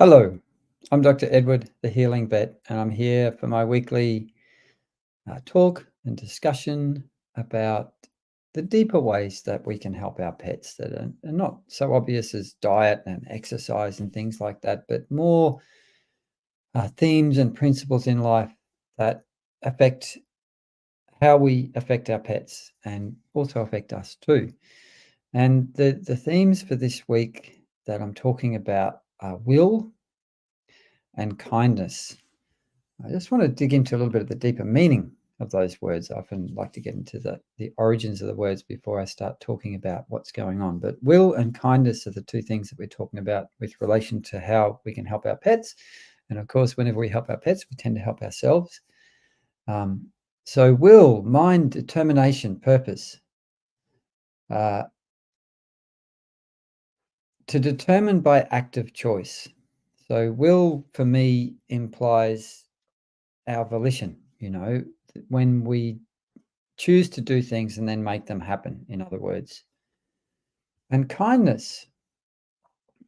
Hello, I'm Dr. Edward, the Healing Vet, and I'm here for my weekly talk and discussion about the deeper ways that we can help our pets that are not so obvious as diet and exercise and things like that, but more themes and principles in life that affect how we affect our pets and also affect us too. And the themes for this week that I'm talking about are will and kindness. I just want to dig into a little bit of the deeper meaning of those words. I often like to get into the origins of the words before I start talking about what's going on. But will and kindness are the two things that we're talking about with relation to how we can help our pets. And of course, whenever we help our pets, we tend to help ourselves. Um, so, will, mind, determination, purpose. Uh, to determine by active choice. So, will for me implies our volition, when we choose to do things and then make them happen, in other words. And kindness,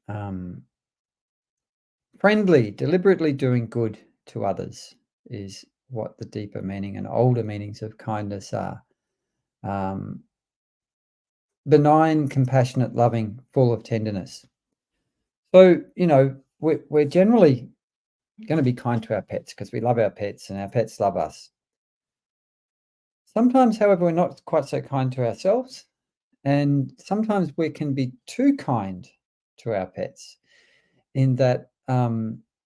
um, friendly, deliberately doing good to others is what the deeper meaning and older meanings of kindness are. Um, benign, compassionate, loving, full of tenderness. So, we're generally going to be kind to our pets because we love our pets and our pets love us. Sometimes, however, we're not quite so kind to ourselves. And sometimes we can be too kind to our pets in that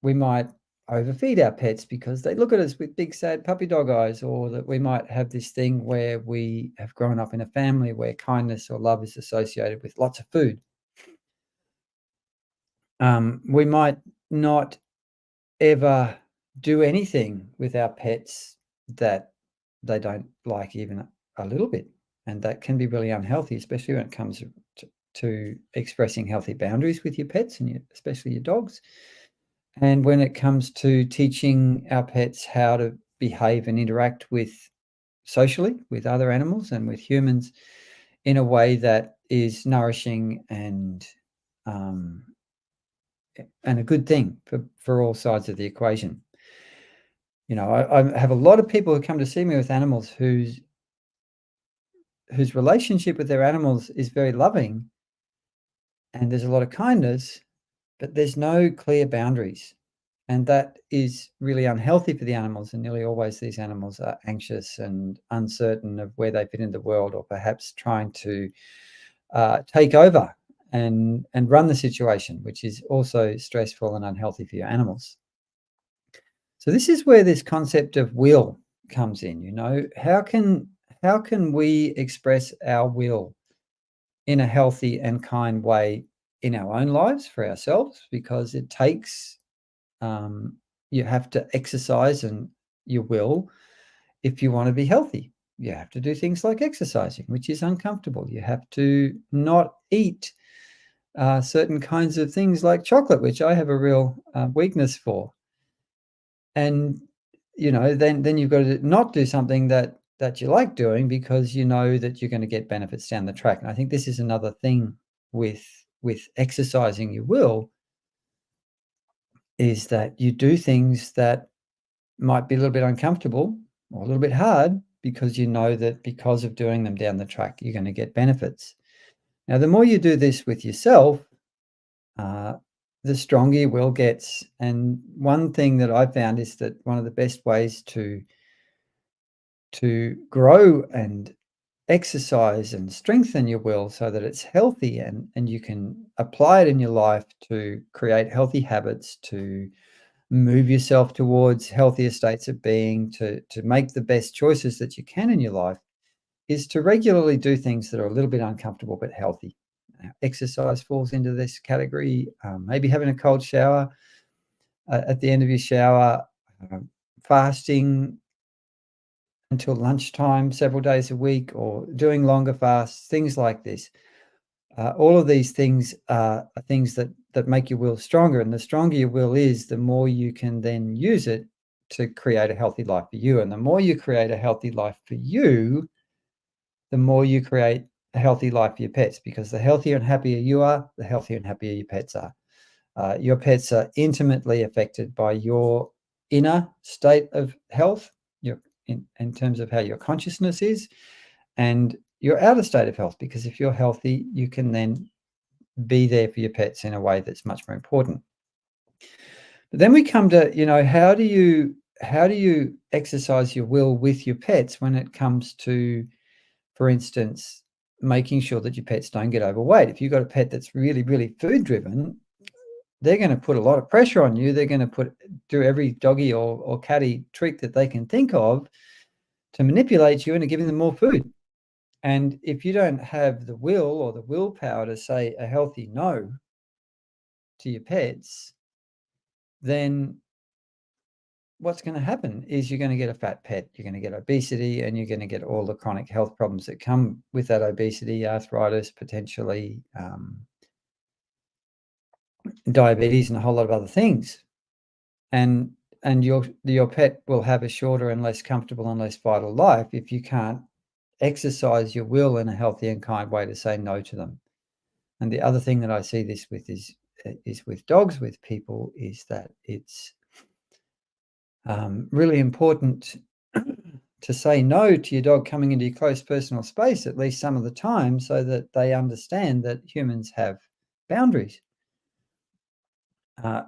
we might overfeed our pets because they look at us with big, sad puppy dog eyes, or that we might have this thing where we have grown up in a family where kindness or love is associated with lots of food. We might not ever do anything with our pets that they don't like even a little bit. And that can be really unhealthy, especially when it comes to expressing healthy boundaries with your pets and especially your dogs. And when it comes to teaching our pets how to behave and interact with socially with other animals and with humans in a way that is nourishing um, and a good thing for all sides of the equation. I have a lot of people who come to see me with animals whose relationship with their animals is very loving, and there's a lot of kindness, but there's no clear boundaries. And that is really unhealthy for the animals. And nearly always these animals are anxious and uncertain of where they fit in the world, or perhaps trying to take over and run the situation, which is also stressful and unhealthy for your animals. So this is where this concept of will comes in. How can we express our will in a healthy and kind way in our own lives for ourselves? Because it takes you have to exercise and your will if you want to be healthy. You have to do things like exercising, which is uncomfortable. You have to not eat certain kinds of things like chocolate, which I have a real weakness for. And then you've got to not do something that you like doing because you know that you're going to get benefits down the track. And I think this is another thing with exercising your will, is that you do things that might be a little bit uncomfortable or a little bit hard because you know that because of doing them down the track, you're going to get benefits. Now, the more you do this with yourself, uh, the stronger your will gets. And one thing that I found is that one of the best ways to grow and exercise and strengthen your will so that it's healthy and you can apply it in your life to create healthy habits, to move yourself towards healthier states of being, to make the best choices that you can in your life, is to regularly do things that are a little bit uncomfortable but healthy. Exercise falls into this category. Maybe having a cold shower at the end of your shower, fasting until lunchtime several days a week, or doing longer fasts, things like this. All of these things are things that make your will stronger, and the stronger your will is, the more you can then use it to create a healthy life for you. And the more you create a healthy life for you, the more you create a healthy life for your pets, because the healthier and happier you are, the healthier and happier your pets are. Your pets are intimately affected by your inner state of health, in terms of how your consciousness is, and your outer state of health, because if you're healthy, you can then be there for your pets in a way that's much more important. But then we come to, how do you exercise your will with your pets when it comes to, for instance, making sure that your pets don't get overweight? If you've got a pet that's really, really food driven, they're going to put a lot of pressure on you. They're going to do every doggy or catty trick that they can think of to manipulate you into giving them more food. And if you don't have the will or the willpower to say a healthy no to your pets, then what's going to happen is you're going to get a fat pet, you're going to get obesity, and you're going to get all the chronic health problems that come with that obesity, arthritis, potentially diabetes, and a whole lot of other things. And your pet will have a shorter and less comfortable and less vital life if you can't exercise your will in a healthy and kind way to say no to them. And the other thing that I see this with is with dogs, with people, is that it's really important to say no to your dog coming into your close personal space at least some of the time, so that they understand that humans have boundaries.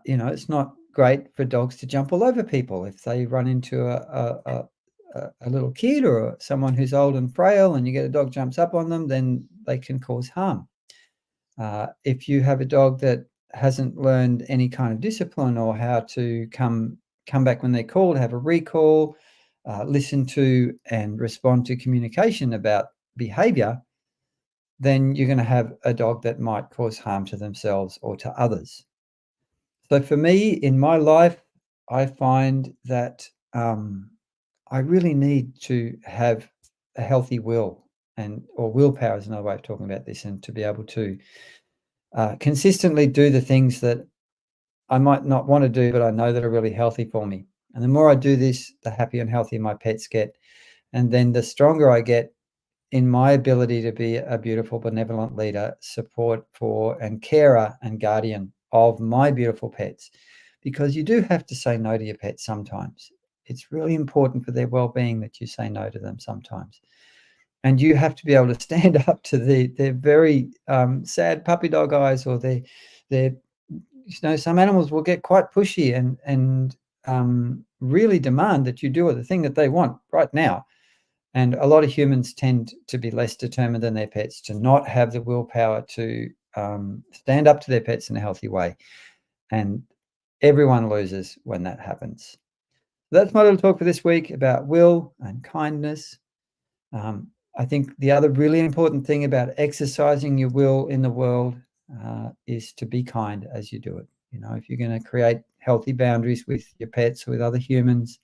It's not great for dogs to jump all over people. If they run into a little kid or someone who's old and frail, and you get a dog jumps up on them, then they can cause harm. If you have a dog that hasn't learned any kind of discipline or how to come back when they're called, have a recall, listen to and respond to communication about behavior, then you're going to have a dog that might cause harm to themselves or to others. So for me, in my life, I find that I really need to have a healthy will, or willpower is another way of talking about this, and to be able to consistently do the things that I might not want to do, but I know that are really healthy for me. And the more I do this, the happier and healthier my pets get. And then the stronger I get in my ability to be a beautiful, benevolent leader, support for and carer and guardian of my beautiful pets. Because you do have to say no to your pets sometimes. It's really important for their well-being that you say no to them sometimes. And you have to be able to stand up to their very sad puppy dog eyes, or their some animals will get quite pushy and really demand that you do the thing that they want right now. And a lot of humans tend to be less determined than their pets, to not have the willpower to stand up to their pets in a healthy way. And everyone loses when that happens. That's my little talk for this week about will and kindness. I think the other really important thing about exercising your will in the world is to be kind as you do it. If you're going to create healthy boundaries with your pets or with other humans,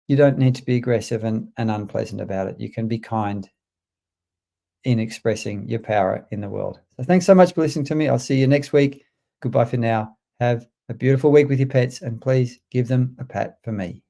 you don't need to be aggressive and unpleasant about it. You can be kind in expressing your power in the world. So thanks so much for listening to me. I'll see you next week. Goodbye for now. Have a beautiful week with your pets, and please give them a pat for me.